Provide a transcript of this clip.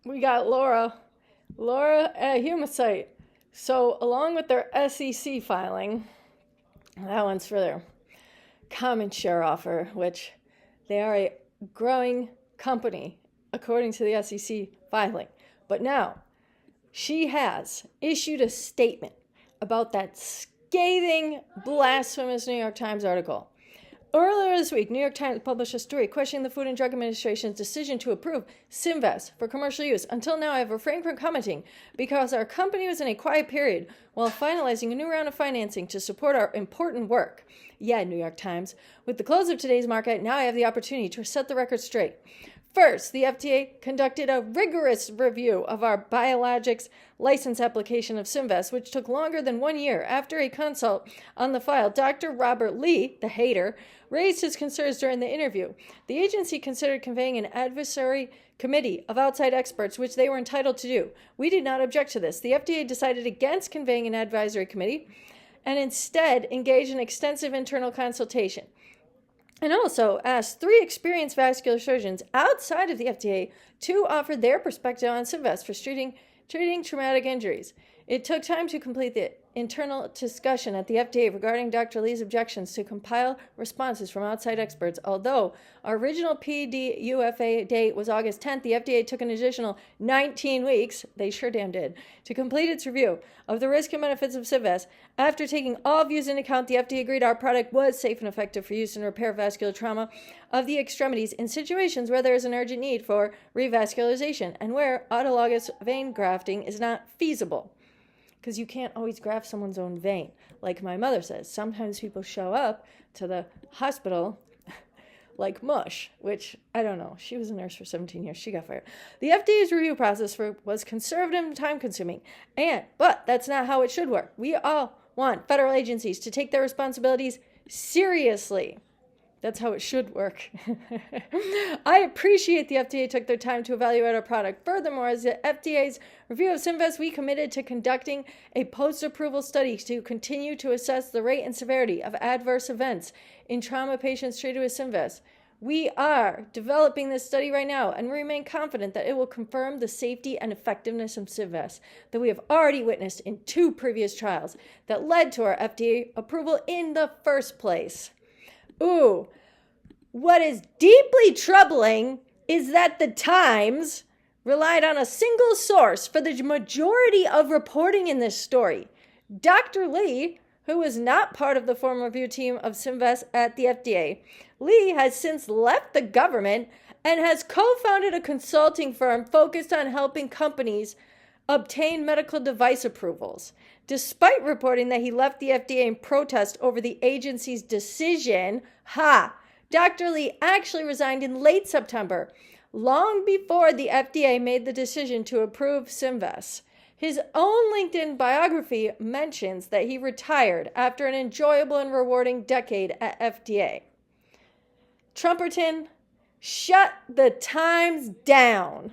we got Laura at Humacyte. So along with their SEC filing, that one's for their common share offer, which they are a growing company according to the SEC filing. But now she has issued a statement about that scathing, blasphemous New York Times article. Earlier this week, New York Times published a story questioning the Food and Drug Administration's decision to approve Symvess for commercial use. Until now, I have refrained from commenting because our company was in a quiet period while finalizing a new round of financing to support our important work. Yeah, New York Times. With the close of today's market, now I have the opportunity to set the record straight. First, the FDA conducted a rigorous review of our biologics license application of Symvess, which took longer than 1 year. After a consult on the file, Dr. Robert Lee, the hater, raised his concerns during the interview. The agency considered convening an advisory committee of outside experts, which they were entitled to do. We did not object to this. The FDA decided against convening an advisory committee and instead engaged in extensive internal consultation. And also asked 3 experienced vascular surgeons outside of the FDA to offer their perspective on Symvess for treating traumatic injuries. It took time to complete the internal discussion at the FDA regarding Dr. Lee's objections to compile responses from outside experts. Although our original PDUFA date was August 10th, the FDA took an additional 19 weeks, they sure damn did, to complete its review of the risk and benefits of Symvess. After taking all views into account, the FDA agreed our product was safe and effective for use in repair vascular trauma of the extremities in situations where there is an urgent need for revascularization and where autologous vein grafting is not feasible. Because you can't always graft someone's own vein. Like my mother says, sometimes people show up to the hospital like mush, which I don't know. She was a nurse for 17 years. She got fired. The FDA's review process was conservative and time-consuming, but that's not how it should work. We all want federal agencies to take their responsibilities seriously. That's how it should work. I appreciate the FDA took their time to evaluate our product. Furthermore, as the FDA's review of Symvess, we committed to conducting a post-approval study to continue to assess the rate and severity of adverse events in trauma patients treated with Symvess. We are developing this study right now and remain confident that it will confirm the safety and effectiveness of Symvess that we have already witnessed in 2 previous trials that led to our FDA approval in the first place. Ooh, what is deeply troubling is that the Times relied on a single source for the majority of reporting in this story. Dr. Lee, who was not part of the formal review team of Symvess at the FDA, Lee has since left the government and has co-founded a consulting firm focused on helping companies obtain medical device approvals. Despite reporting that he left the FDA in protest over the agency's decision, Dr. Lee actually resigned in late September, long before the FDA made the decision to approve Symvess. His own LinkedIn biography mentions that he retired after an enjoyable and rewarding decade at FDA. Trumperton, shut the Times down.